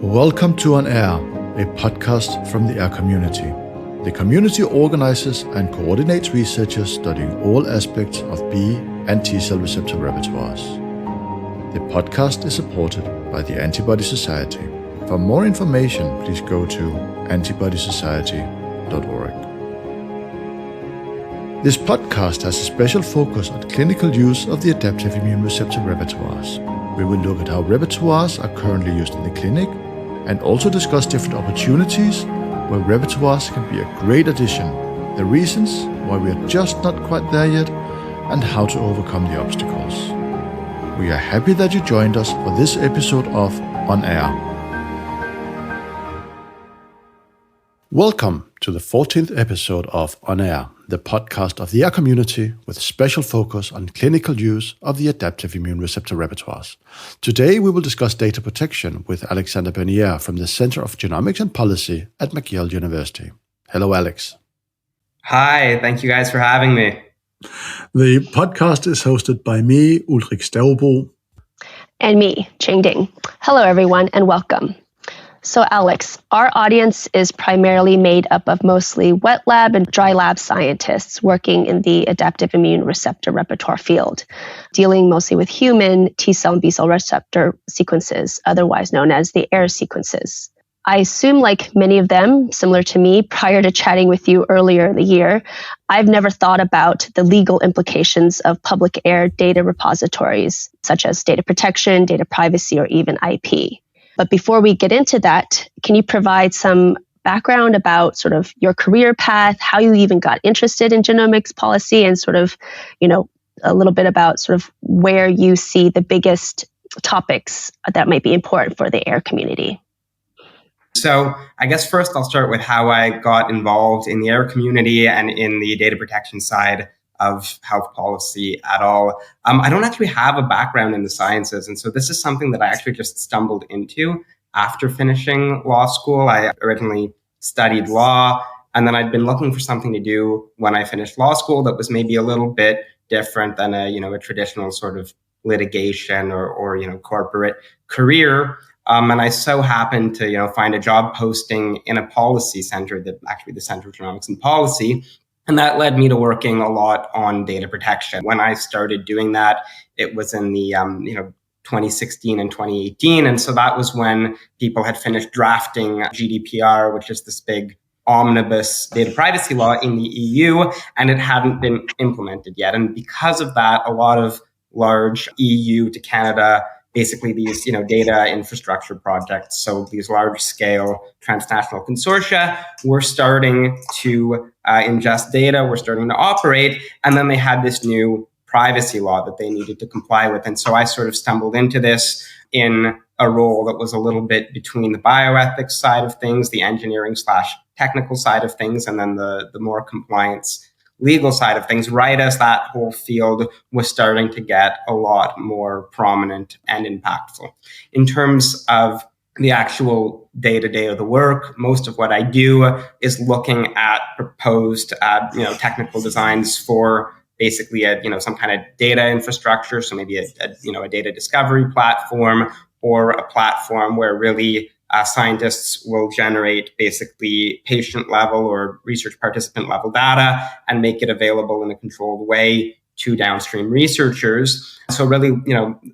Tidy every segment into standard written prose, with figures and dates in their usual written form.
Welcome to On Air, a podcast from the AIR community. The community organizes and coordinates researchers studying all aspects of B and T cell receptor repertoires. The podcast is supported by the Antibody Society. For more information, please go to antibodysociety.org. This podcast has a special focus on clinical use of the adaptive immune receptor repertoires. We will look at how repertoires are currently used in the clinic and also discuss different opportunities where repertoires can be a great addition, the reasons why we are just not quite there yet, and how to overcome the obstacles. We are happy that you joined us for this episode of On Air. Welcome to the 14th episode of On Air, the podcast of the AIR community with a special focus on clinical use of the adaptive immune receptor repertoires. Today we will discuss data protection with Alexander Bernier from the Center of Genomics and Policy at McGill University. Hello, Alex. Hi, thank you guys for having me. The podcast is hosted by me, Ulrik Stervbo. And me, Ching Ding. Hello, everyone, and welcome. So, Alex, our audience is primarily made up of mostly wet lab and dry lab scientists working in the adaptive immune receptor repertoire field, dealing mostly with human T cell and B cell receptor sequences, otherwise known as the AIR sequences. I assume, like many of them, similar to me, prior to chatting with you earlier in the year, I've never thought about the legal implications of public AIR data repositories, such as data protection, data privacy, or even IP. But before we get into that, can you provide some background about sort of your career path, how you even got interested in genomics policy, and sort of, a little bit about sort of where you see the biggest topics that might be important for the AIR community? So I guess first I'll start with how I got involved in the AIR community and in the data protection side of health policy at all. I don't actually have a background in the sciences. And so this is something that I actually just stumbled into after finishing law school. I originally studied law, and then I'd been looking for something to do when I finished law school that was maybe a little bit different than a traditional sort of litigation or corporate career. And I so happened to, find a job posting in a policy center, the Center of Genomics and Policy. And that led me to working a lot on data protection. When I started doing that, it was in the 2016 and 2018. And so that was when people had finished drafting GDPR, which is this big omnibus data privacy law in the EU, and it hadn't been implemented yet. And because of that, a lot of large EU to Canada, basically these data infrastructure projects, so these large scale transnational consortia, were starting to ingest data, were starting to operate, and then they had this new privacy law that they needed to comply with. And so I sort of stumbled into this in a role that was a little bit between the bioethics side of things, the engineering/technical side of things, and then the more compliance legal side of things, right as that whole field was starting to get a lot more prominent and impactful. In terms of the actual day-to-day of the work, most of what I do is looking at proposed technical designs for basically some kind of data infrastructure, so maybe a data discovery platform, or a platform where really scientists will generate basically patient level or research participant level data and make it available in a controlled way to downstream researchers. So really,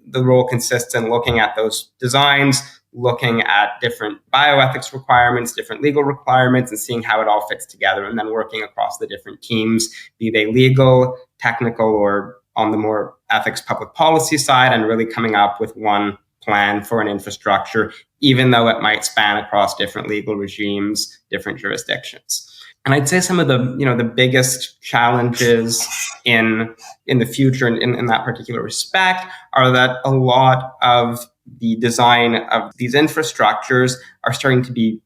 the role consists in looking at those designs, looking at different bioethics requirements, different legal requirements, and seeing how it all fits together, and then working across the different teams, be they legal, technical, or on the more ethics public policy side, and really coming up with one plan for an infrastructure, even though it might span across different legal regimes, different jurisdictions. And I'd say some of the biggest challenges in the future in that particular respect are that a lot of the design of these infrastructures are starting to be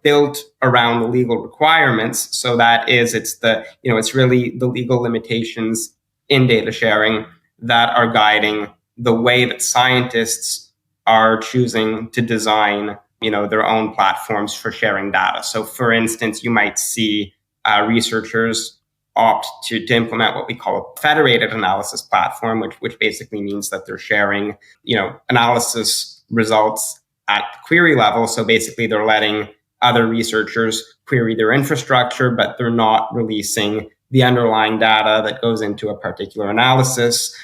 built around the legal requirements. So that is, it's really the legal limitations in data sharing that are guiding the way that scientists are choosing to design, their own platforms for sharing data. So, for instance, you might see researchers opt to implement what we call a federated analysis platform, which basically means that they're sharing, analysis results at the query level. So basically they're letting other researchers query their infrastructure, but they're not releasing the underlying data that goes into a particular analysis.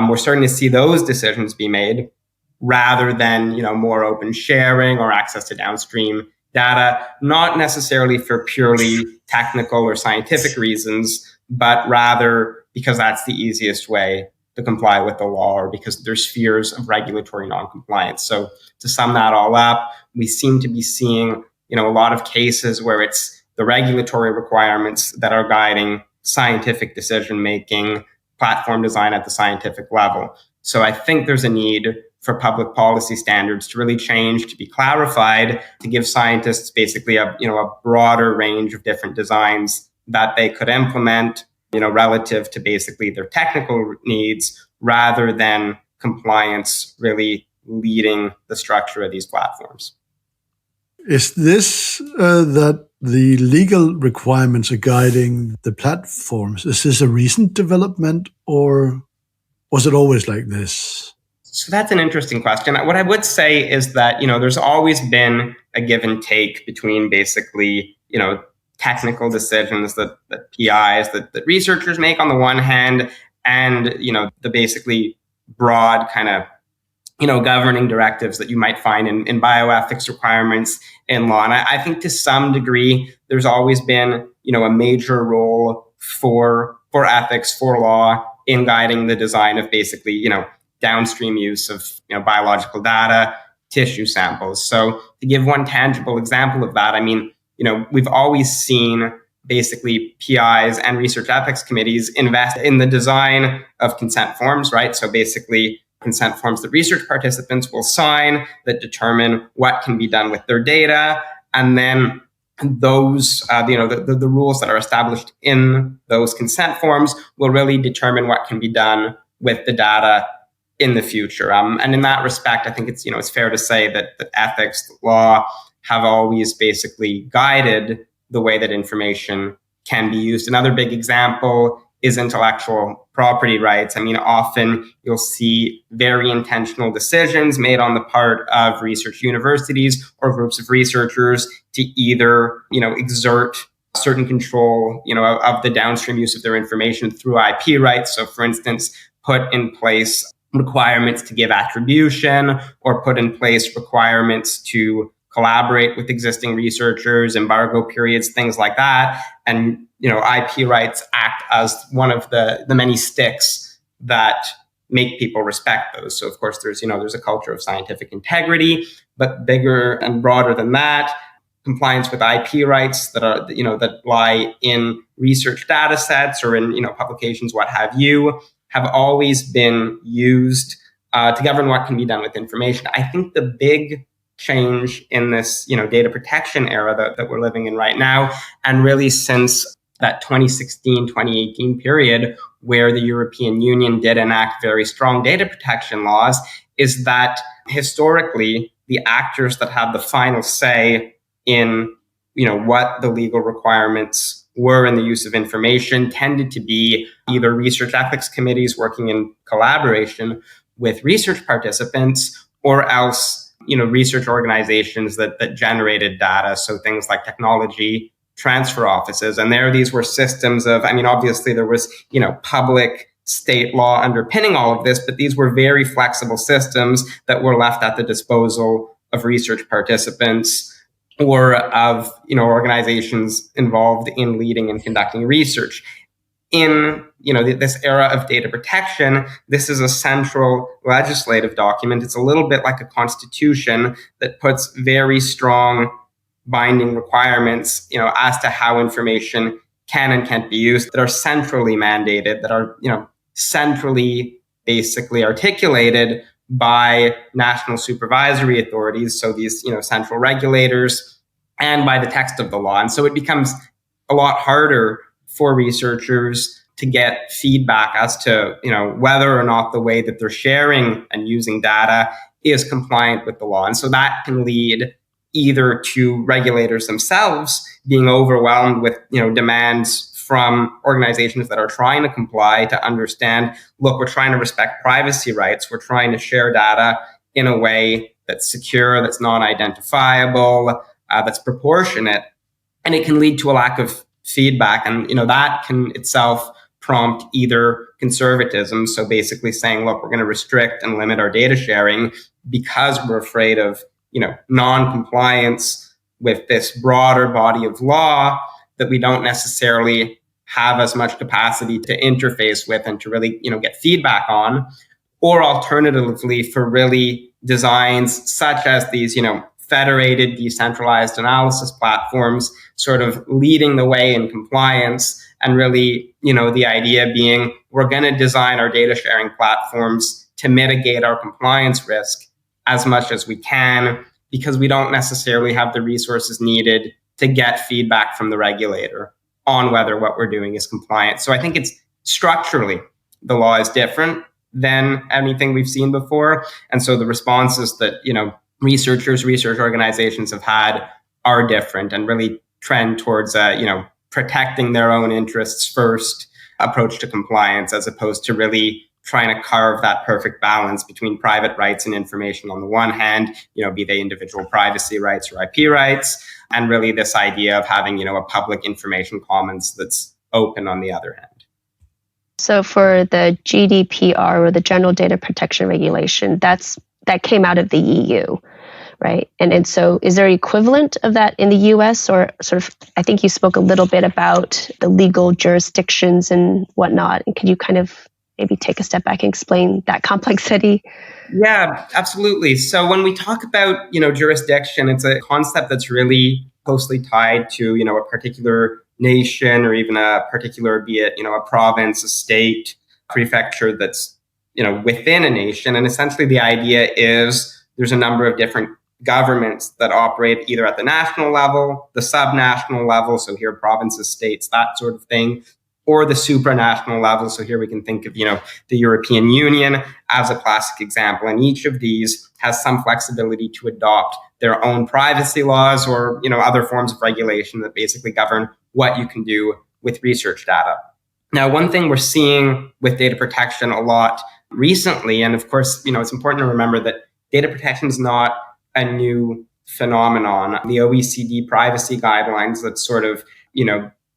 We're starting to see those decisions be made rather than, more open sharing or access to downstream data, not necessarily for purely technical or scientific reasons, but rather because that's the easiest way to comply with the law, or because there's fears of regulatory noncompliance. So to sum that all up, we seem to be seeing, a lot of cases where it's the regulatory requirements that are guiding scientific decision-making, platform design at the scientific level. So I think there's a need for public policy standards to really change, to be clarified, to give scientists basically a broader range of different designs that they could implement, relative to basically their technical needs, rather than compliance really leading the structure of these platforms. Is this that the legal requirements are guiding the platforms? Is this a recent development, or was it always like this? So that's an interesting question. What I would say is that, there's always been a give and take between basically, technical decisions that PIs, that researchers make on the one hand, and, the basically broad kind of, governing directives that you might find in bioethics requirements in law. And I think to some degree, there's always been, a major role for ethics, for law in guiding the design of basically, downstream use of, biological data, tissue samples. So to give one tangible example of that, we've always seen basically PIs and research ethics committees invest in the design of consent forms, right? So basically consent forms that research participants will sign that determine what can be done with their data. And then those, the rules that are established in those consent forms will really determine what can be done with the data in the future. And in that respect, I think it's fair to say that ethics, law have always basically guided the way that information can be used. Another big example is intellectual property rights. Often you'll see very intentional decisions made on the part of research universities or groups of researchers to either, exert certain control, of the downstream use of their information through IP rights. So for instance, put in place requirements to give attribution, or put in place requirements to collaborate with existing researchers, embargo periods, things like that. And, IP rights act as one of the many sticks that make people respect those. So of course there's a culture of scientific integrity, but bigger and broader than that, compliance with IP rights that are, that lie in research data sets or in, publications, what have you, have always been used to govern what can be done with information. I think the big change in this, data protection era that we're living in right now, and really since that 2016, 2018 period where the European Union did enact very strong data protection laws, is that historically the actors that had the final say in, what the legal requirements were in the use of information tended to be either research ethics committees working in collaboration with research participants, or else, research organizations that generated data. So things like technology transfer offices. And these were systems of, obviously there was, public state law underpinning all of this, but these were very flexible systems that were left at the disposal of research participants or of, organizations involved in leading and conducting research. In, this era of data protection, this is a central legislative document. It's a little bit like a constitution that puts very strong binding requirements, as to how information can and can't be used, that are centrally mandated, that are, centrally basically articulated by national supervisory authorities. So these, central regulators, and by the text of the law. And so it becomes a lot harder for researchers to get feedback as to, whether or not the way that they're sharing and using data is compliant with the law. And so that can lead either to regulators themselves being overwhelmed with, demands from organizations that are trying to comply to understand, look, we're trying to respect privacy rights. We're trying to share data in a way that's secure, that's non-identifiable, that's proportionate. And it can lead to a lack of feedback. And, that can itself prompt either conservatism. So basically saying, look, we're going to restrict and limit our data sharing because we're afraid of, non-compliance with this broader body of law that we don't necessarily have as much capacity to interface with and to really, get feedback on. Or alternatively, for really designs such as these, federated, decentralized analysis platforms, sort of leading the way in compliance. And really, the idea being we're going to design our data sharing platforms to mitigate our compliance risk as much as we can, because we don't necessarily have the resources needed to get feedback from the regulator on whether what we're doing is compliant. So I think it's structurally, the law is different than anything we've seen before. And so the responses that, research organizations have had are different and really trend towards, protecting their own interests first approach to compliance, as opposed to really trying to carve that perfect balance between private rights and information on the one hand, be they individual privacy rights or IP rights, and really this idea of having, a public information commons that's open on the other hand. So for the GDPR, or the General Data Protection Regulation, that came out of the EU, right? And so is there an equivalent of that in the US, or sort of, I think you spoke a little bit about the legal jurisdictions and whatnot. And could you kind of maybe take a step back and explain that complexity? Yeah, absolutely. So when we talk about, jurisdiction, it's a concept that's really closely tied to, a particular nation, or even a particular, be it, a province, a state, prefecture that's, within a nation. And essentially the idea is there's a number of different governments that operate either at the national level, the subnational level, so here provinces, states, that sort of thing, or the supranational level. So here we can think of, the European Union as a classic example. And each of these has some flexibility to adopt their own privacy laws or, other forms of regulation that basically govern what you can do with research data. Now, one thing we're seeing with data protection a lot recently, and of course, it's important to remember that data protection is not a new phenomenon. The OECD privacy guidelines that sort of,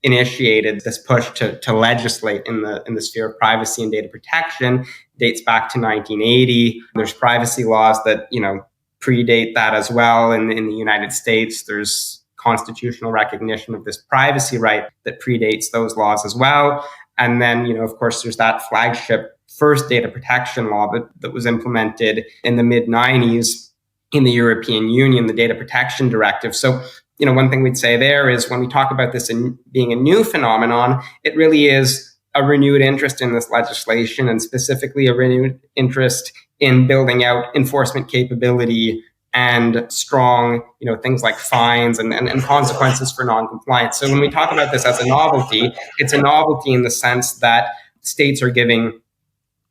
initiated this push to legislate in the sphere of privacy and data protection dates back to 1980. There's privacy laws that, predate that as well. In the United States, there's constitutional recognition of this privacy right that predates those laws as well. And then, of course, there's that flagship first data protection law that was implemented in the mid-90s in the European Union, the Data Protection Directive. So, one thing we'd say there is when we talk about this in being a new phenomenon, it really is a renewed interest in this legislation, and specifically a renewed interest in building out enforcement capability and strong, things like fines and consequences for non-compliance. So when we talk about this as a novelty, it's a novelty in the sense that states are giving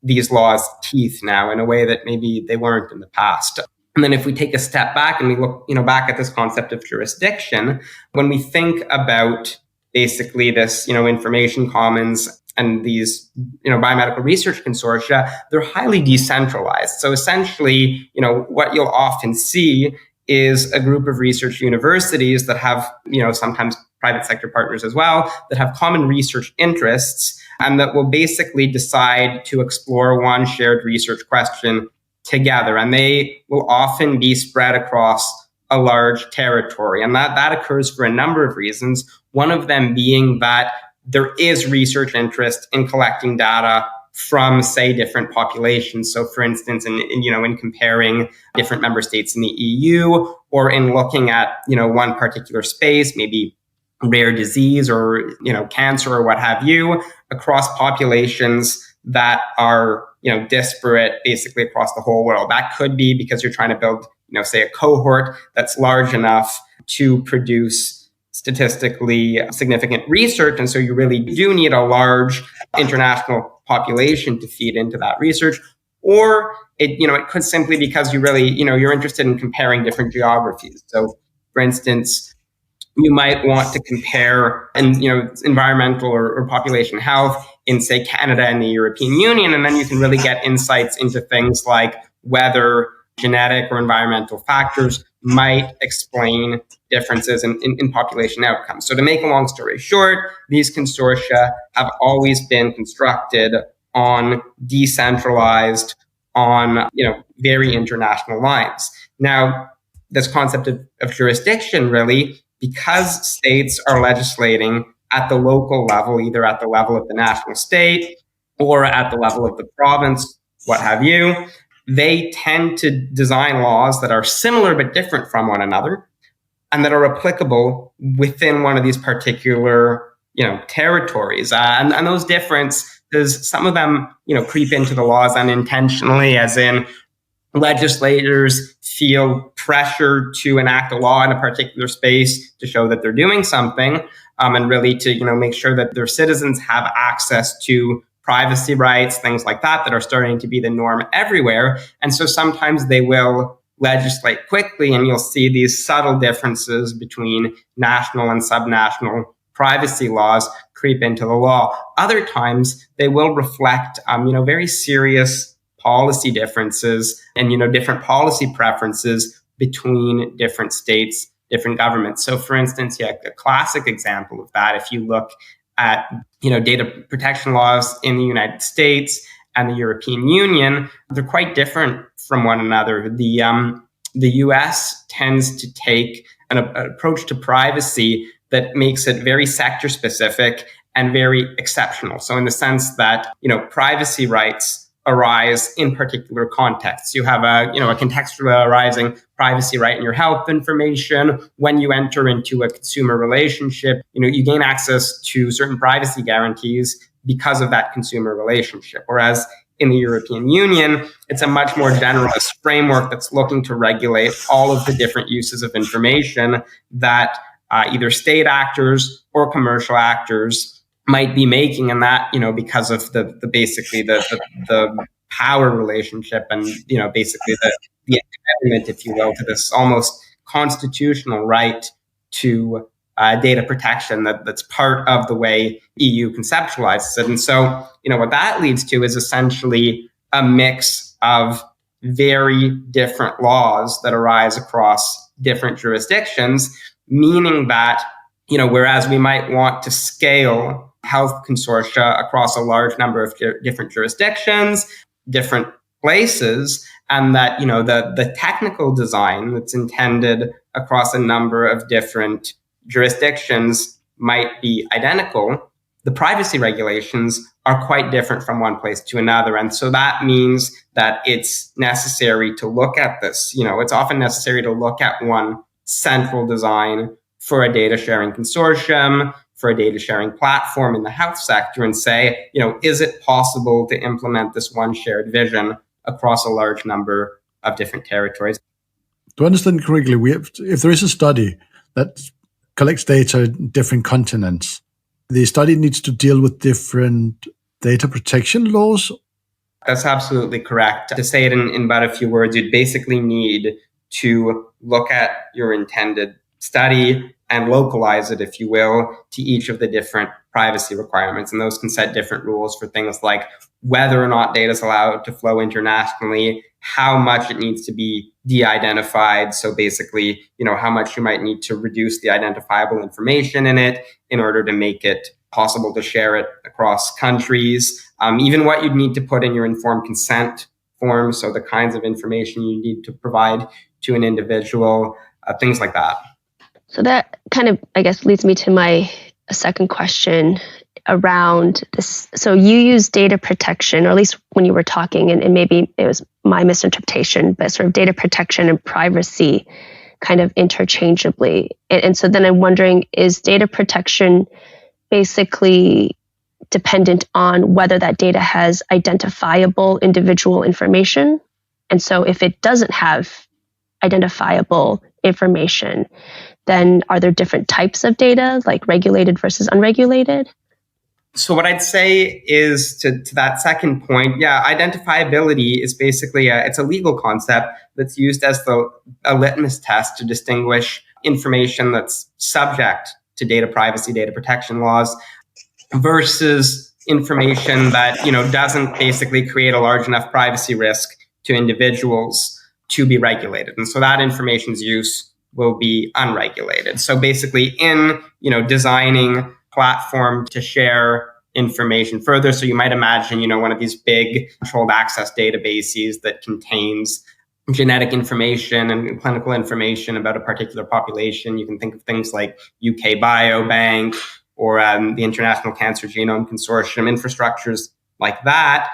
these laws teeth now in a way that maybe they weren't in the past. And then if we take a step back and we look, back at this concept of jurisdiction, when we think about basically this, information commons and these, biomedical research consortia, they're highly decentralized. So essentially, what you'll often see is a group of research universities that have, sometimes private sector partners as well, that have common research interests and that will basically decide to explore one shared research question together. And they will often be spread across a large territory. And that occurs for a number of reasons. One of them being that there is research interest in collecting data from, say, different populations. So for instance, in comparing different member states in the EU, or in looking at, one particular space, maybe rare disease or, cancer or what have you, across populations that are, disparate basically across the whole world. That could be because you're trying to build, say a cohort that's large enough to produce statistically significant research. And so you really do need a large international population to feed into that research. Or it could simply because you really, you're interested in comparing different geographies. So for instance, you might want to compare environmental or population health in, say, Canada and the European Union. And then you can really get insights into things like whether genetic or environmental factors might explain differences in population outcomes. So to make a long story short, these consortia have always been constructed on decentralized, on very international lines. Now, this concept of jurisdiction, really, because states are legislating at the local level, either at the level of the national state or at the level of the province, what have you, they tend to design laws that are similar but different from one another and that are applicable within one of these particular territories. And those differences, some of them creep into the laws unintentionally, as in legislators feel pressure to enact a law in a particular space to show that they're doing something, and really to make sure that their citizens have access to privacy rights, things like that are starting to be the norm everywhere. And so sometimes they will legislate quickly, and you'll see these subtle differences between national and subnational privacy laws creep into the law. Other times they will reflect very serious policy differences and different policy preferences between different states, different governments. So for instance, a classic example of that, if you look at data protection laws in the United States and the European Union, they're quite different from one another. The US tends to take an approach to privacy that makes it very sector specific and very exceptional. So in the sense that privacy rights arise in particular contexts. You have a contextual arising privacy right in your health information. When you enter into a consumer relationship, you gain access to certain privacy guarantees because of that consumer relationship. Whereas in the European Union, it's a much more generalist framework that's looking to regulate all of the different uses of information that either state actors or commercial actors might be making, and that because of the power relationship and basically the entitlement, if you will, to this almost constitutional right to data protection that's part of the way EU conceptualizes it. And so what that leads to is essentially a mix of very different laws that arise across different jurisdictions, meaning that whereas we might want to scale health consortia across a large number of different jurisdictions, different places, and that the technical design that's intended across a number of different jurisdictions might be identical, the privacy regulations are quite different from one place to another. And so that means that it's necessary to look at this. It's often necessary to look at one central design for a data sharing consortium, for a data sharing platform in the health sector, and say, is it possible to implement this one shared vision across a large number of different territories? To understand correctly, if there is a study that collects data in different continents, the study needs to deal with different data protection laws? That's absolutely correct. To say it in about a few words, you'd basically need to look at your intended study and localize it, if you will, to each of the different privacy requirements. And those can set different rules for things like whether or not data is allowed to flow internationally, how much it needs to be de-identified. So basically, how much you might need to reduce the identifiable information in it in order to make it possible to share it across countries. Even what you'd need to put in your informed consent form. So the kinds of information you need to provide to an individual, things like that. So that kind of, I guess, leads me to my second question around this. So you use data protection, or at least when you were talking, and maybe it was my misinterpretation, but sort of data protection and privacy kind of interchangeably. And so then I'm wondering, is data protection basically dependent on whether that data has identifiable individual information? And so if it doesn't have identifiable information, then are there different types of data, like regulated versus unregulated? So what I'd say is to that second point, identifiability is basically it's a legal concept that's used as a litmus test to distinguish information that's subject to data privacy, data protection laws versus information that doesn't basically create a large enough privacy risk to individuals. to be regulated. And so that information's use will be unregulated. So basically in, designing platform to share information further. So you might imagine, one of these big controlled access databases that contains genetic information and clinical information about a particular population. You can think of things like UK Biobank or the International Cancer Genome Consortium, infrastructures like that.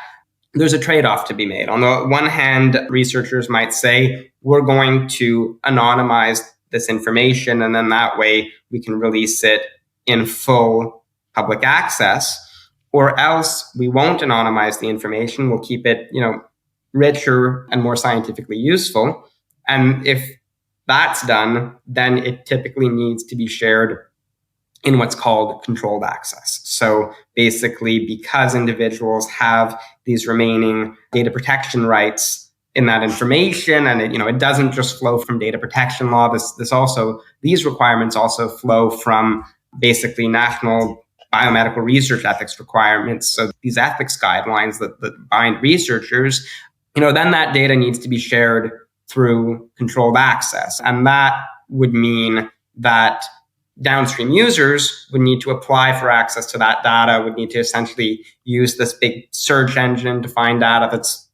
There's a trade-off to be made. On the one hand, researchers might say, we're going to anonymize this information, and then that way we can release it in full public access. Or else we won't anonymize the information. We'll keep it, richer and more scientifically useful. And if that's done, then it typically needs to be shared in what's called controlled access. So basically, because individuals have these remaining data protection rights in that information, and it doesn't just flow from data protection law. These requirements also flow from basically national biomedical research ethics requirements. So these ethics guidelines that bind researchers, then that data needs to be shared through controlled access. And that would mean that downstream users would need to apply for access to that data, would need to essentially use this big search engine to find data that's,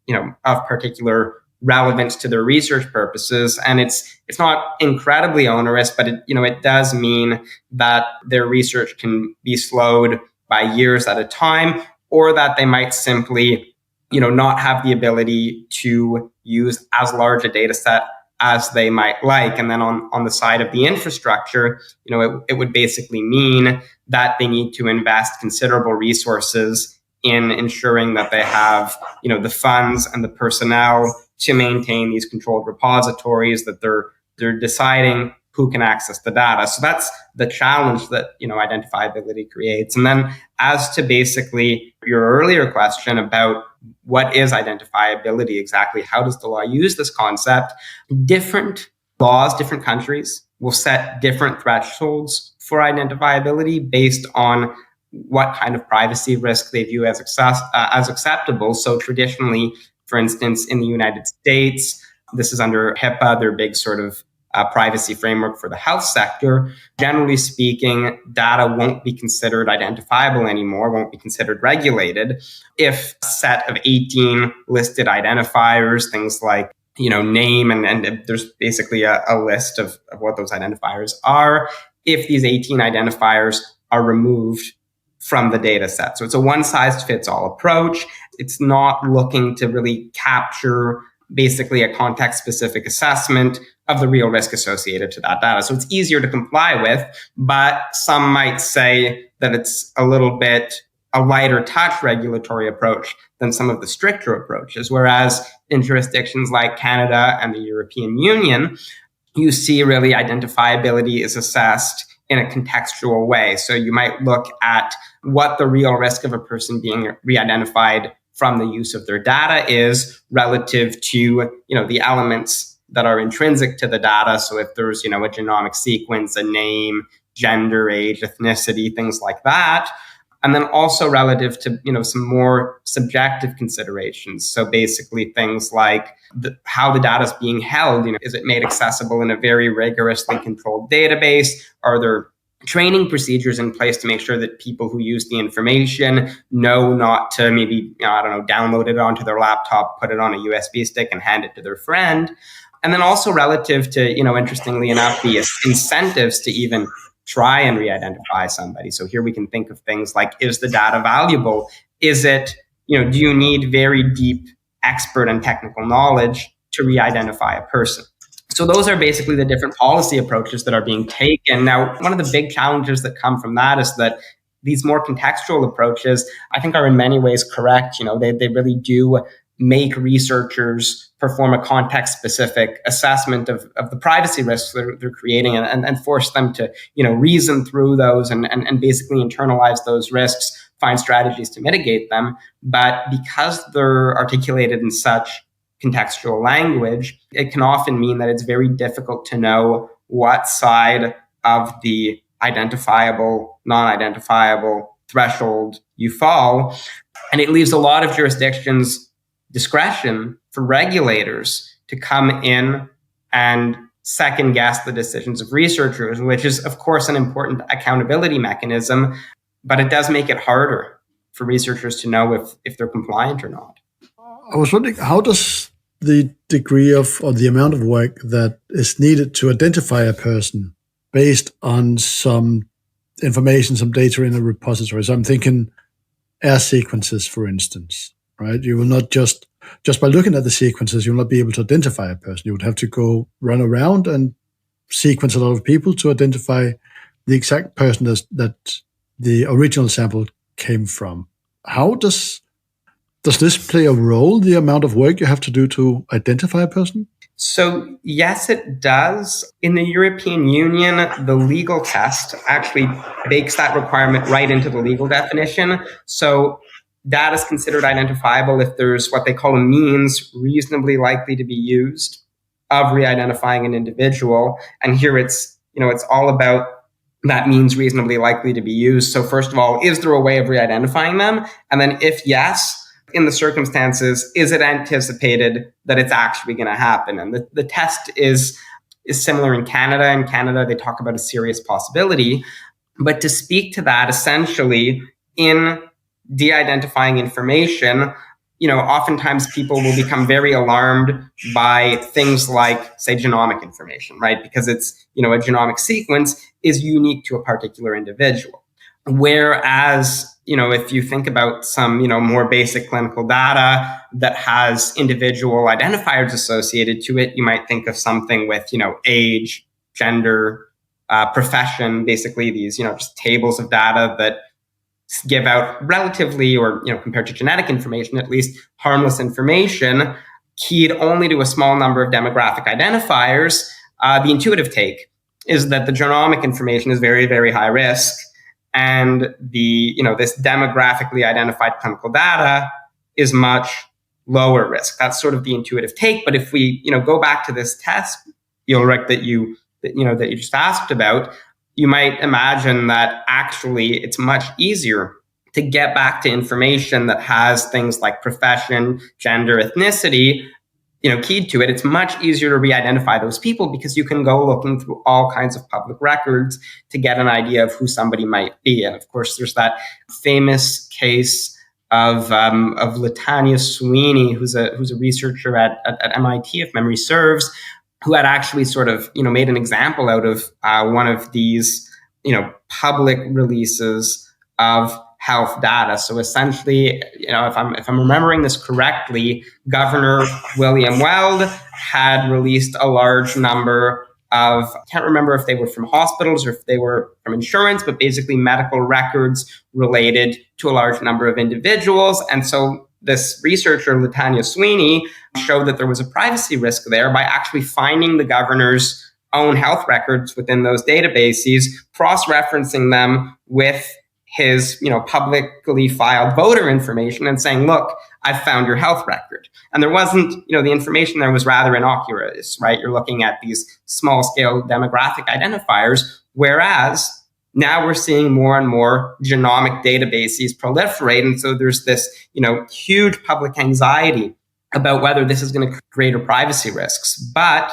of particular relevance to their research purposes. And it's not incredibly onerous, but it does mean that their research can be slowed by years at a time, or that they might simply, not have the ability to use as large a data set as they might like. And then on the side of the infrastructure, it would basically mean that they need to invest considerable resources in ensuring that they have, the funds and the personnel to maintain these controlled repositories, that they're deciding who can access the data. So that's the challenge that, identifiability creates. And then as to basically your earlier question about what is identifiability exactly, how does the law use this concept? Different laws, different countries will set different thresholds for identifiability based on what kind of privacy risk they view as acceptable. So traditionally, for instance, in the United States, this is under HIPAA, their big sort of privacy framework for the health sector. Generally speaking, data won't be considered identifiable anymore, won't be considered regulated if a set of 18 listed identifiers, things like name, and there's basically a list of what those identifiers are, if these 18 identifiers are removed from the data set. So it's a one-size-fits-all approach. It's not looking to really capture basically a context-specific assessment of the real risk associated to that data. So it's easier to comply with, but some might say that it's a little bit a lighter touch regulatory approach than some of the stricter approaches. Whereas in jurisdictions like Canada and the European Union, you see really identifiability is assessed in a contextual way. So you might look at what the real risk of a person being re-identified from the use of their data is relative to, the elements that are intrinsic to the data. So if there's, a genomic sequence, a name, gender, age, ethnicity, things like that. And then also relative to, some more subjective considerations. So basically things like how the data is being held. Is it made accessible in a very rigorously controlled database? Are there training procedures in place to make sure that people who use the information know not to maybe, download it onto their laptop, put it on a USB stick and hand it to their friend? And then also relative to, interestingly enough, the incentives to even try and re-identify somebody. So here we can think of things like, is the data valuable? Is it, do you need very deep expert and technical knowledge to re-identify a person? So those are basically the different policy approaches that are being taken. Now, one of the big challenges that come from that is that these more contextual approaches, I think, are in many ways correct. They really do make researchers perform a context-specific assessment of the privacy risks they're creating and force them to, reason through those and basically internalize those risks, find strategies to mitigate them. But because they're articulated in such contextual language, it can often mean that it's very difficult to know what side of the identifiable, non-identifiable threshold you fall. And it leaves a lot of jurisdictions discretion for regulators to come in and second guess the decisions of researchers, which is, of course, an important accountability mechanism, but it does make it harder for researchers to know if they're compliant or not. I was wondering, how does the degree of, or the amount of work that is needed to identify a person based on some information, some data in a repository? So I'm thinking AIR sequences, for instance, right? You will not just by looking at the sequences, you'll not be able to identify a person. You would have to go run around and sequence a lot of people to identify the exact person that the original sample came from. How does this play a role, the amount of work you have to do to identify a person? So yes, it does. In the European Union, the legal test actually bakes that requirement right into the legal definition. So data is considered identifiable if there's what they call a means reasonably likely to be used of re-identifying an individual. And here it's all about that means reasonably likely to be used. So first of all, is there a way of re-identifying them? And then if yes, in the circumstances, is it anticipated that it's actually going to happen? And the test is similar in Canada. In Canada, they talk about a serious possibility. But to speak to that, essentially, in de-identifying information, oftentimes people will become very alarmed by things like, say, genomic information, right? Because it's, a genomic sequence is unique to a particular individual. Whereas, if you think about some, more basic clinical data that has individual identifiers associated to it, you might think of something with, age, gender, profession, basically these, just tables of data that give out relatively, or, compared to genetic information, at least harmless information, keyed only to a small number of demographic identifiers. The intuitive take is that the genomic information is very, very high risk. And this demographically identified clinical data is much lower risk. That's sort of the intuitive take. But if we, go back to this test, Ulrik, that you just asked about, you might imagine that actually it's much easier to get back to information that has things like profession, gender, ethnicity, keyed to it. It's much easier to re-identify those people because you can go looking through all kinds of public records to get an idea of who somebody might be. And of course, there's that famous case of Latanya Sweeney, who's a researcher at MIT, if memory serves, who had actually sort of, made an example out of one of these, public releases of health data. So essentially, if I'm remembering this correctly, Governor William Weld had released a large number of, I can't remember if they were from hospitals or if they were from insurance, but basically medical records related to a large number of individuals. And so this researcher, Latanya Sweeney, showed that there was a privacy risk there by actually finding the governor's own health records within those databases, cross-referencing them with his, publicly filed voter information and saying, look, I've found your health record. And there wasn't, the information there was rather innocuous, right? You're looking at these small scale demographic identifiers, whereas now we're seeing more and more genomic databases proliferate. And so there's this, huge public anxiety about whether this is going to create privacy risks. But,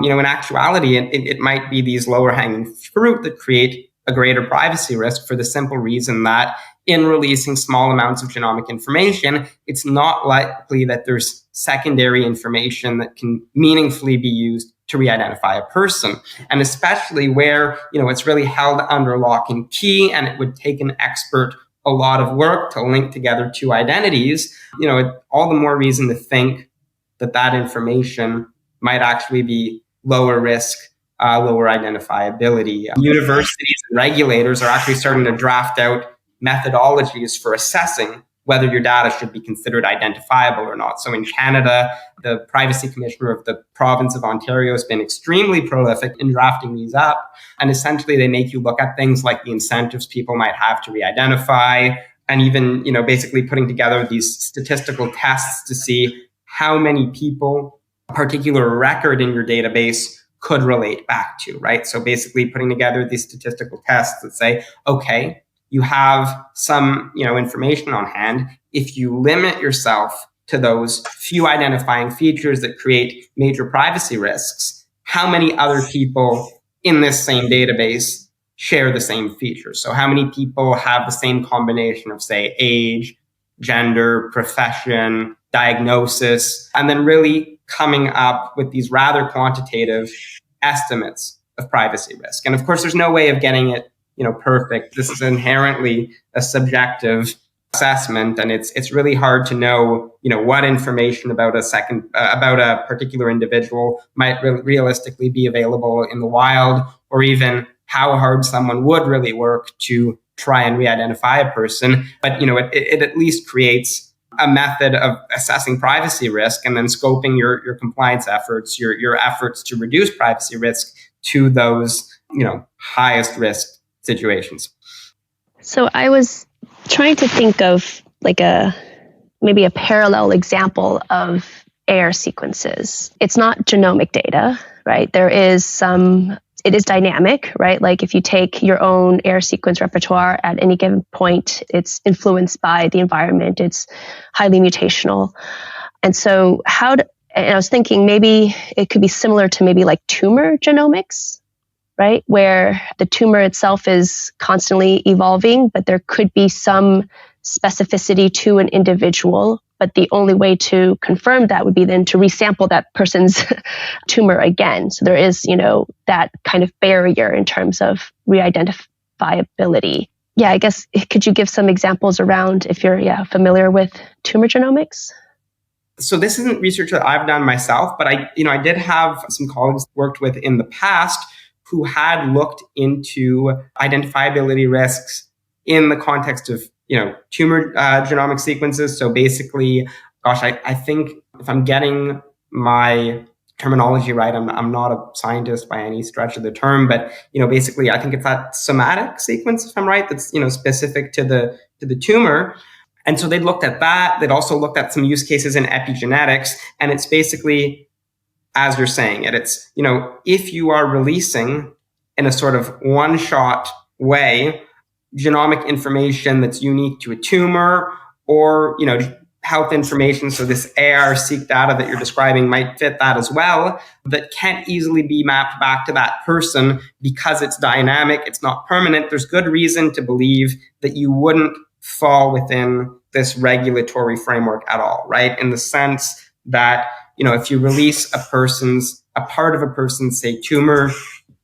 in actuality, it might be these lower hanging fruit that create a greater privacy risk for the simple reason that in releasing small amounts of genomic information, it's not likely that there's secondary information that can meaningfully be used to re-identify a person. And especially where, it's really held under lock and key, and it would take an expert a lot of work to link together two identities, all the more reason to think that information might actually be lower risk, lower identifiability. Universities and regulators are actually starting to draft out methodologies for assessing whether your data should be considered identifiable or not. So in Canada, the Privacy Commissioner of the province of Ontario has been extremely prolific in drafting these up. And essentially, they make you look at things like the incentives people might have to re-identify, and even, basically putting together these statistical tests to see how many people a particular record in your database could relate back to, right? So basically putting together these statistical tests that say, okay, you have some, information on hand. If you limit yourself to those few identifying features that create major privacy risks, how many other people in this same database share the same features? So how many people have the same combination of, say, age, gender, profession, diagnosis, and then really coming up with these rather quantitative estimates of privacy risk. And of course, there's no way of getting it, perfect. This is inherently a subjective assessment, and it's really hard to know, what information about a particular individual might realistically be available in the wild, or even how hard someone would really work to try and re-identify a person. But it at least creates a method of assessing privacy risk and then scoping your compliance efforts, your efforts to reduce privacy risk to those highest risk situations. So I was trying to think of maybe a parallel example of AIR sequences. It's not genomic data, right? It is dynamic, right? Like if you take your own AIR sequence repertoire at any given point, it's influenced by the environment. It's highly mutational. And so and I was thinking maybe it could be similar to maybe like tumor genomics, right? Where the tumor itself is constantly evolving, but there could be some specificity to an individual. But the only way to confirm that would be then to resample that person's tumor again. So there is, that kind of barrier in terms of re-identifiability. Yeah, I guess, could you give some examples around if you're familiar with tumor genomics? So this isn't research that I've done myself, but I did have some colleagues worked with in the past who had looked into identifiability risks in the context of tumor genomic sequences. So basically, I think if I'm getting my terminology right, I'm not a scientist by any stretch of the term, but basically, I think it's that somatic sequence, if I'm right, that's specific to the tumor. And so they looked at that. They'd also looked at some use cases in epigenetics, and it's basically, as you're saying it, it's if you are releasing in a sort of one-shot way genomic information that's unique to a tumor, or health information, so this AIRR-C data that you're describing might fit that as well, that can't easily be mapped back to that person because it's dynamic, it's not permanent. There's good reason to believe that you wouldn't fall within this regulatory framework at all, right? In the sense that if you release a part of a person's, say, tumor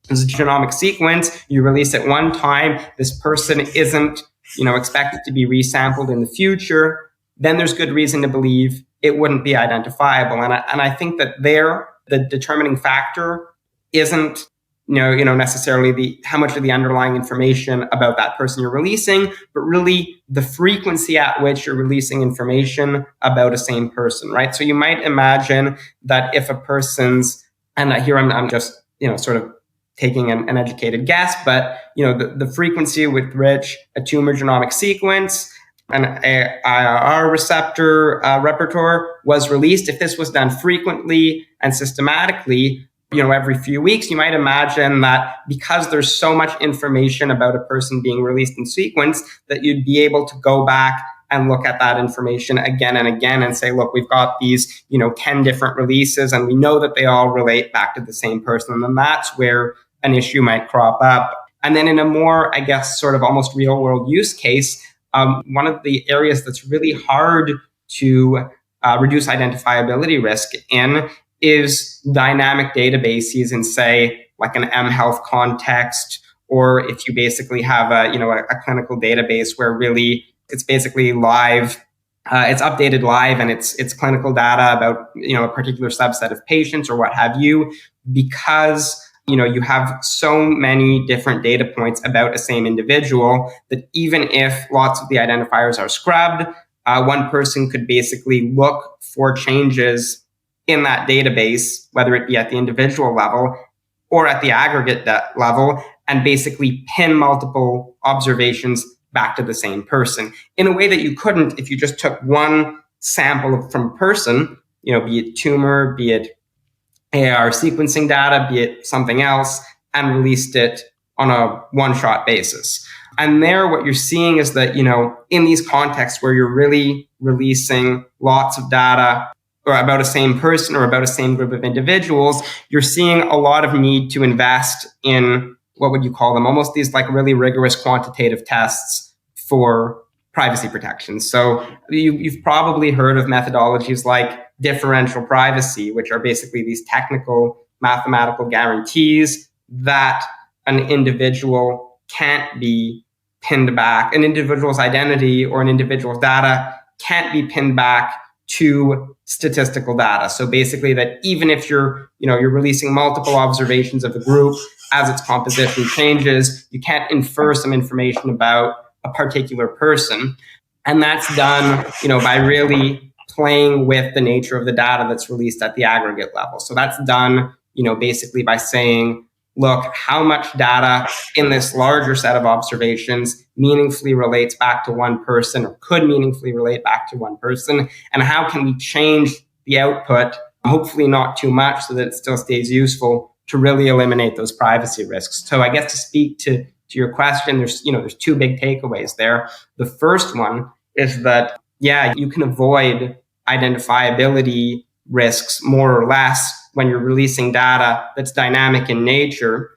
as a genomic sequence, you release it one time, this person isn't, expected to be resampled in the future, then there's good reason to believe it wouldn't be identifiable. And I think that the determining factor isn't, necessarily how much of the underlying information about that person you're releasing, but really the frequency at which you're releasing information about a same person, right? So you might imagine that if a person's, and here I'm just, sort of taking an educated guess, but the frequency with which a tumor genomic sequence, an AIRR receptor repertoire was released, if this was done frequently and systematically, every few weeks, you might imagine that because there's so much information about a person being released in sequence, that you'd be able to go back and look at that information again and again and say, look, we've got these, 10 different releases, and we know that they all relate back to the same person. And then that's where an issue might crop up. And then in a more, I guess, sort of almost real world use case, one of the areas that's really hard to reduce identifiability risk in is dynamic databases in, say, like an mHealth context, or if you basically have a clinical database where really it's basically live, it's updated live, and it's clinical data about a particular subset of patients or what have you, because you have so many different data points about a same individual that even if lots of the identifiers are scrubbed, one person could basically look for changes in that database, whether it be at the individual level or at the aggregate level, and basically pin multiple observations back to the same person in a way that you couldn't if you just took one sample from a person, be it tumor, be it AIR sequencing data, be it something else, and released it on a one-shot basis. And there, what you're seeing is that, in these contexts where you're really, releasing lots of data or about a same person or about a same group of individuals, you're seeing a lot of need to invest in, what would you call them, almost these like really rigorous quantitative tests for privacy protection. So you've probably heard of methodologies like differential privacy, which are basically these technical mathematical guarantees that an individual can't be pinned back, an individual's identity or an individual's data can't be pinned back to statistical data. So basically that even if you're releasing multiple observations of the group, as its composition changes, you can't infer some information about a particular person. And that's done, by really playing with the nature of the data that's released at the aggregate level. So that's done, basically by saying, look, how much data in this larger set of observations meaningfully relates back to one person or could meaningfully relate back to one person, and how can we change the output, hopefully not too much so that it still stays useful, to really eliminate those privacy risks. So I guess to speak to your question, there's two big takeaways there. The first one is that, you can avoid identifiability risks more or less when you're releasing data that's dynamic in nature,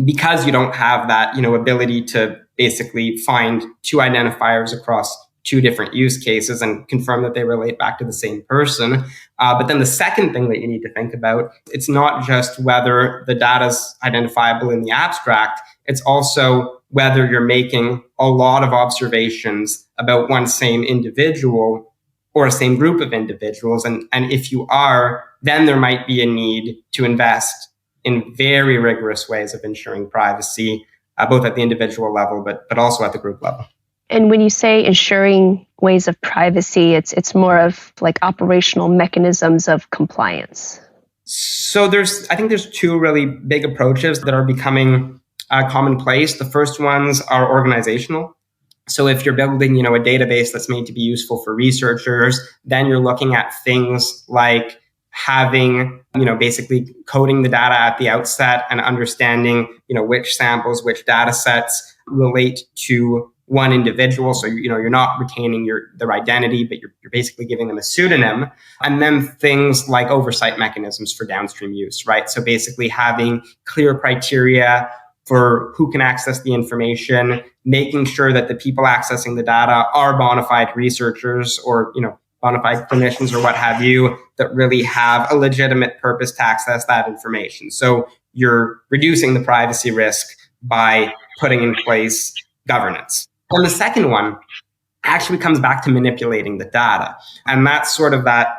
because you don't have that, ability to basically find two identifiers across two different use cases and confirm that they relate back to the same person. But then the second thing that you need to think about, it's not just whether the data's identifiable in the abstract, it's also whether you're making a lot of observations about one same individual or a same group of individuals. And if you are, then there might be a need to invest in very rigorous ways of ensuring privacy, both at the individual level, but also at the group level. And when you say ensuring ways of privacy, it's more of like operational mechanisms of compliance. So I think there's two really big approaches that are becoming commonplace. The first ones are organizational. So if you're building, a database that's made to be useful for researchers, then you're looking at things like having, basically coding the data at the outset and understanding, which samples, which data sets relate to one individual. So, you're not retaining their identity, but you're basically giving them a pseudonym. And then things like oversight mechanisms for downstream use, right? So basically having clear criteria for who can access the information, making sure that the people accessing the data are bona fide researchers or, bona fide clinicians or what have you, that really have a legitimate purpose to access that information. So you're reducing the privacy risk by putting in place governance. And the second one actually comes back to manipulating the data. And that's sort of that,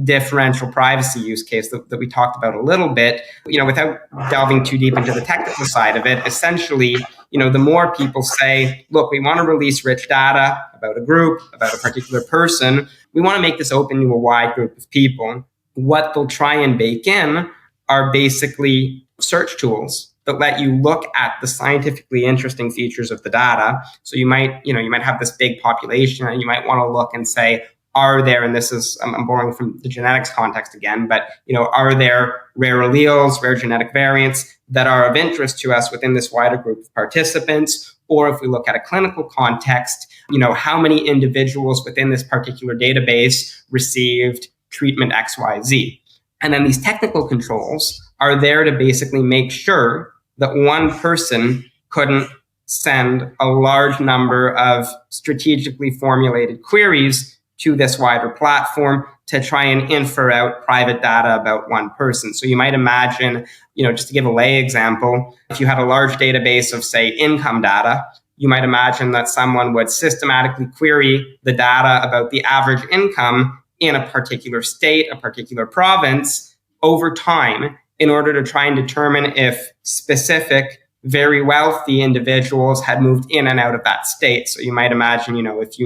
differential privacy use case that we talked about a little bit, without delving too deep into the technical side of it. Essentially, the more people say, look, we want to release rich data about a group, about a particular person, we want to make this open to a wide group of people. What they'll try and bake in are basically search tools that let you look at the scientifically interesting features of the data. So you might have this big population and you might want to look and say, are there, and this is, I'm borrowing from the genetics context again, but, are there rare alleles, rare genetic variants that are of interest to us within this wider group of participants? Or if we look at a clinical context, how many individuals within this particular database received treatment XYZ? And then these technical controls are there to basically make sure that one person couldn't send a large number of strategically formulated queries to this wider platform to try and infer out private data about one person. So you might imagine, just to give a lay example, if you had a large database of, say, income data, you might imagine that someone would systematically query the data about the average income in a particular state, a particular province over time in order to try and determine if specific, very wealthy individuals had moved in and out of that state. So you might imagine, if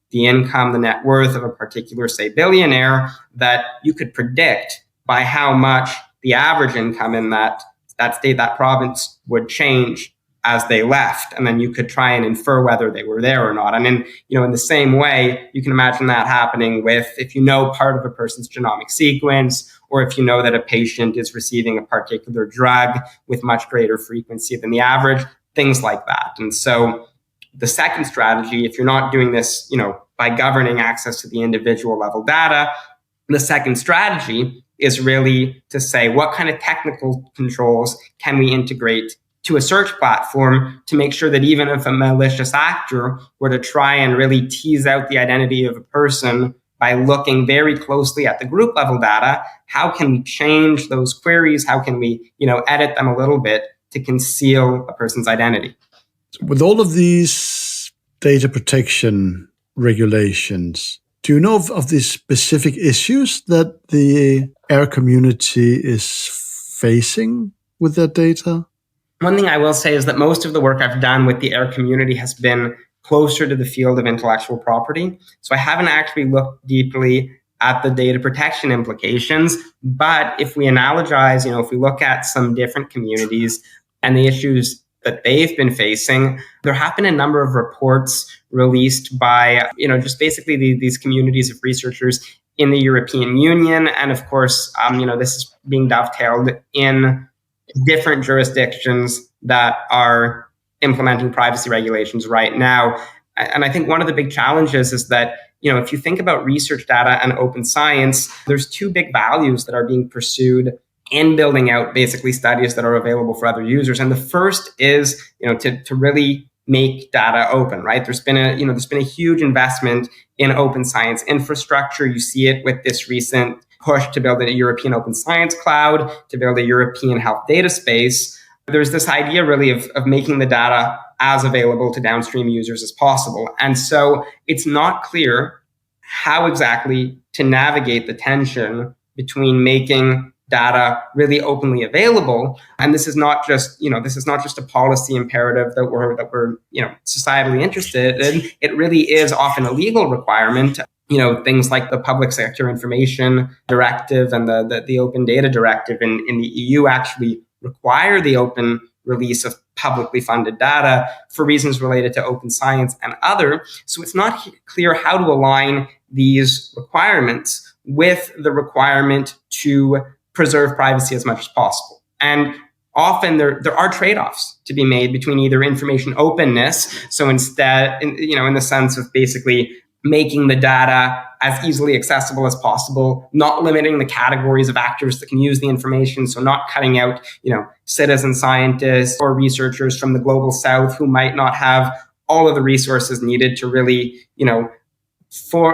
the income, the net worth of a particular, say, billionaire, that you could predict by how much the average income in that state, that province would change as they left. And then you could try and infer whether they were there or not. And in the same way, you can imagine that happening with, if part of a person's genomic sequence, or if that a patient is receiving a particular drug with much greater frequency than the average, things like that. And so the second strategy, if you're not doing this, by governing access to the individual level data. The second strategy is really to say, what kind of technical controls can we integrate to a search platform to make sure that even if a malicious actor were to try and really tease out the identity of a person by looking very closely at the group level data, how can we change those queries? How can we, edit them a little bit to conceal a person's identity? With all of these data protection regulations, do you know of the specific issues that the AIR community is facing with their data? One thing I will say is that most of the work I've done with the AIR community has been closer to the field of intellectual property. So I haven't actually looked deeply at the data protection implications. But if we analogize, if we look at some different communities and the issues that they've been facing, there have been a number of reports released by, just basically these communities of researchers in the European Union. And of course, this is being dovetailed in different jurisdictions that are implementing privacy regulations right now. And I think one of the big challenges is that, if you think about research data and open science, there's two big values that are being pursued in building out basically studies that are available for other users. And the first is, to really make data open, right? There's been a huge investment in open science infrastructure. You see it with this recent push to build a European open science cloud, to build a European health data space. There's this idea really of making the data as available to downstream users as possible. And so it's not clear how exactly to navigate the tension between making data really openly available. And this is not just a policy imperative that we're societally interested in. It really is often a legal requirement. Things like the Public Sector Information Directive and the Open Data Directive in the EU actually require the open release of publicly funded data for reasons related to open science and other. So it's not clear how to align these requirements with the requirement to preserve privacy as much as possible. And often there are trade-offs to be made between either information openness, so instead, in the sense of basically making the data as easily accessible as possible, not limiting the categories of actors that can use the information, so not cutting out, citizen scientists or researchers from the global south who might not have all of the resources needed to really, fill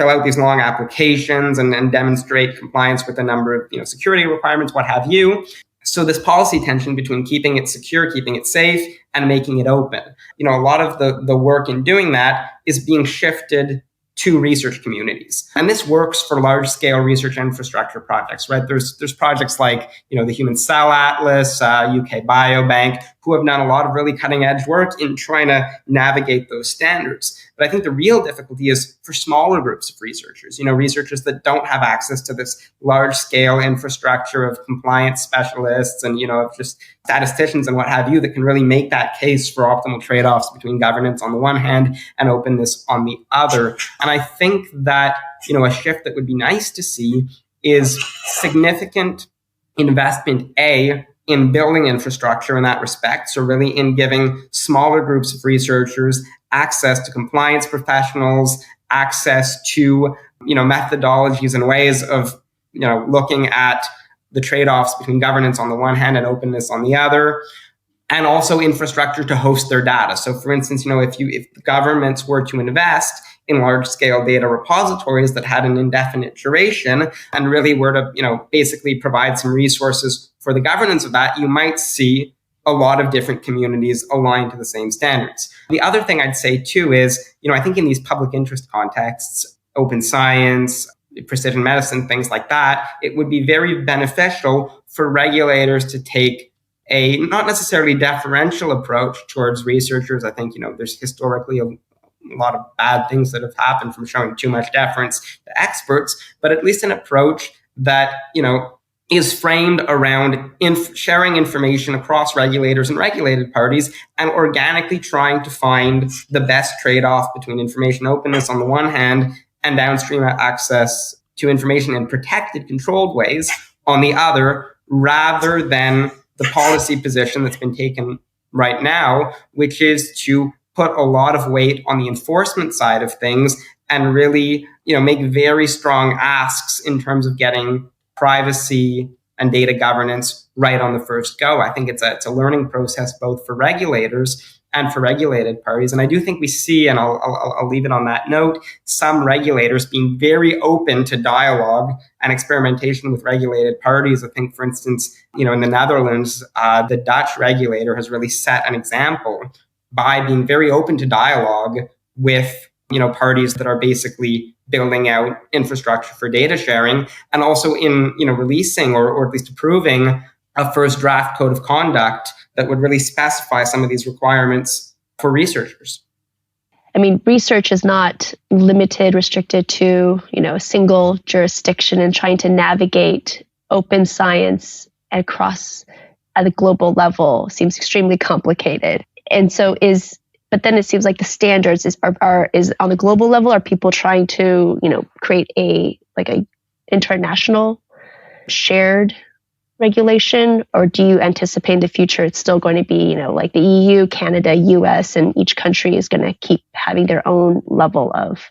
out these long applications and demonstrate compliance with a number of, security requirements, what have you. So this policy tension between keeping it secure, keeping it safe, and making it open. A lot of the work in doing that is being shifted to research communities. And this works for large-scale research infrastructure projects, right? There's projects like, the Human Cell Atlas, UK Biobank, who have done a lot of really cutting-edge work in trying to navigate those standards. But I think the real difficulty is for smaller groups of researchers, researchers that don't have access to this large-scale infrastructure of compliance specialists and, of just statisticians and what have you that can really make that case for optimal trade-offs between governance on the one hand and openness on the other. And I think that, a shift that would be nice to see is significant investment, in building infrastructure in that respect. So really in giving smaller groups of researchers access to compliance professionals, access to, methodologies and ways of, looking at the trade-offs between governance on the one hand and openness on the other, and also infrastructure to host their data. So for instance, if governments were to invest in large-scale data repositories that had an indefinite duration and really were to, basically provide some resources for the governance of that, you might see a lot of different communities aligned to the same standards. The other thing I'd say too is, I think in these public interest contexts, open science, precision medicine, things like that, it would be very beneficial for regulators to take a not necessarily deferential approach towards researchers. I think, there's historically a lot of bad things that have happened from showing too much deference to experts, but at least an approach that, is framed around sharing information across regulators and regulated parties and organically trying to find the best trade-off between information openness on the one hand and downstream access to information in protected, controlled ways on the other, rather than the policy position that's been taken right now, which is to put a lot of weight on the enforcement side of things and really, make very strong asks in terms of getting privacy and data governance right on the first go. I think it's a learning process both for regulators and for regulated parties. And I do think we see, and I'll leave it on that note, some regulators being very open to dialogue and experimentation with regulated parties. I think, for instance, in the Netherlands, the Dutch regulator has really set an example by being very open to dialogue with parties that are basically building out infrastructure for data sharing, and also in releasing or at least approving a first draft code of conduct that would really specify some of these requirements for researchers. I mean, research is not restricted to a single jurisdiction, and trying to navigate open science across at a global level seems extremely complicated. And so but then it seems like the standards is on the global level. Are people trying to, create a international shared regulation, or do you anticipate in the future it's still going to be, like the EU, Canada, US, and each country is going to keep having their own level of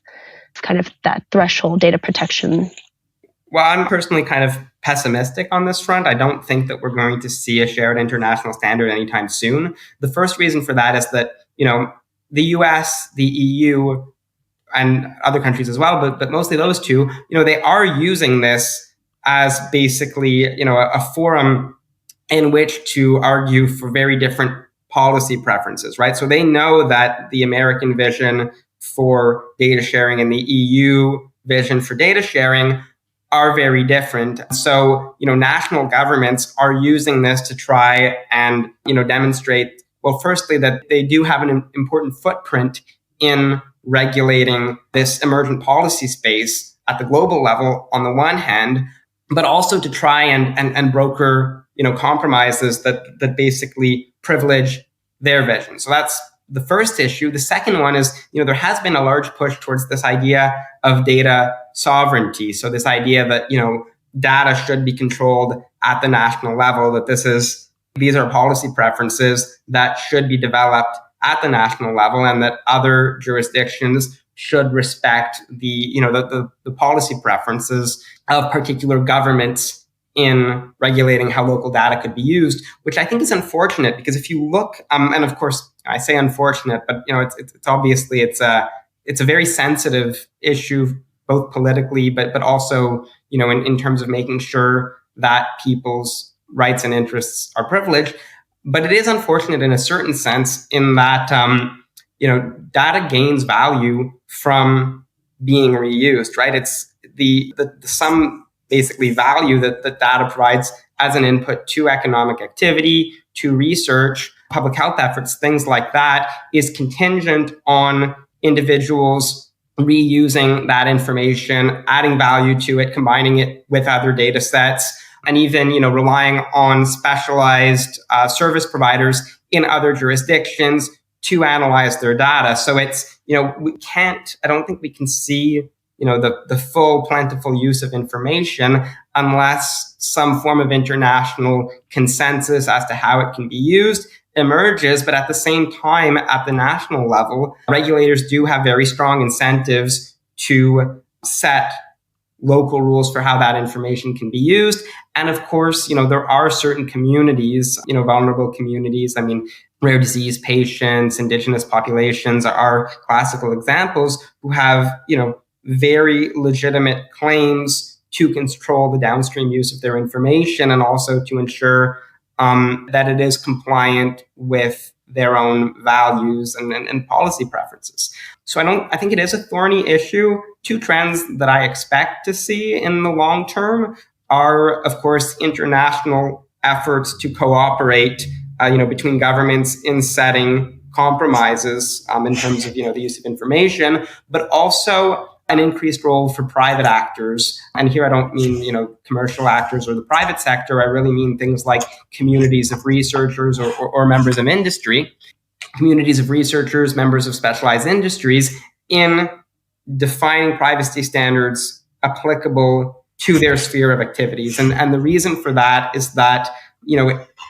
kind of that threshold data protection? Well, I'm personally kind of pessimistic on this front. I don't think that we're going to see a shared international standard anytime soon. The first reason for that is that, the US, the EU, and other countries as well, but mostly those two, they are using this as basically, a forum in which to argue for very different policy preferences, right? So they know that the American vision for data sharing and the EU vision for data sharing are very different. So, national governments are using this to try and, demonstrate, well, firstly, that they do have an important footprint in regulating this emergent policy space at the global level on the one hand, but also to try and broker, compromises that basically privilege their vision. So that's the first issue. The second one is, there has been a large push towards this idea of data sovereignty. So this idea that, data should be controlled at the national level, that these are policy preferences that should be developed at the national level, and that other jurisdictions should respect the policy preferences of particular governments in regulating how local data could be used, which I think is unfortunate, because if you look, and of course I say unfortunate, but it's obviously it's a very sensitive issue, both politically, but also in terms of making sure that people's rights and interests are privileged. But it is unfortunate in a certain sense, in that data gains value from being reused, right? It's the some basically value that the data provides as an input to economic activity, to research, public health efforts, things like that, is contingent on individuals reusing that information, adding value to it, combining it with other data sets, and even relying on specialized service providers in other jurisdictions to analyze their data. So it's I don't think we can see the full plentiful use of information unless some form of international consensus as to how it can be used emerges. But at the same time, at the national level, regulators do have very strong incentives to set local rules for how that information can be used. And of course, there are certain communities, vulnerable communities. I mean, rare disease patients, indigenous populations are classical examples who have, very legitimate claims to control the downstream use of their information, and also to ensure that it is compliant with their own values and policy preferences. So I think it is a thorny issue. Two trends that I expect to see in the long term are, of course, international efforts to cooperate, between governments in setting compromises in terms of, the use of information, but also an increased role for private actors. And here I don't mean, commercial actors or the private sector. I really mean things like communities of researchers or members of industry, communities of researchers, members of specialized industries, in defining privacy standards applicable to their sphere of activities. And the reason for that is that,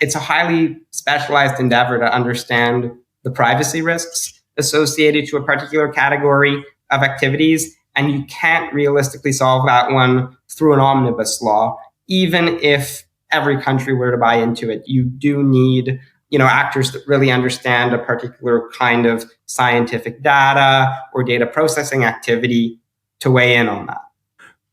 it's a highly specialized endeavor to understand the privacy risks associated to a particular category of activities. And you can't realistically solve that one through an omnibus law, even if every country were to buy into it. You do need, actors that really understand a particular kind of scientific data or data processing activity to weigh in on that.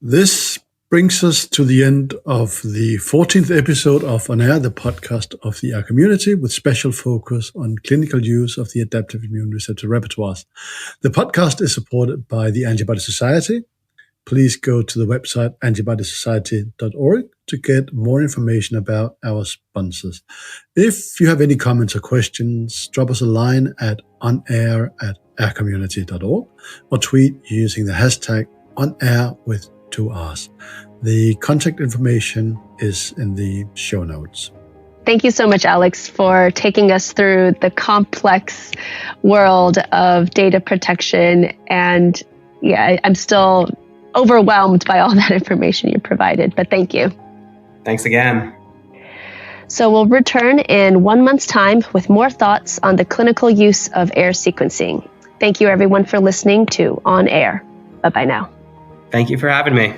This brings us to the end of the 14th episode of On Air, the podcast of the AIR community, with special focus on clinical use of the adaptive immune receptor repertoires. The podcast is supported by the Antibody Society. Please go to the website antibodysociety.org to get more information about our sponsors. If you have any comments or questions, drop us a line at onair@aircommunity.org or tweet using the hashtag onair with 2 R's. The contact information is in the show notes. Thank you so much, Alex, for taking us through the complex world of data protection. And I'm still overwhelmed by all that information you provided, but thank you. Thanks again. So we'll return in 1 month's time with more thoughts on the clinical use of AIR sequencing. Thank you, everyone, for listening to On Air. Bye-bye now. Thank you for having me.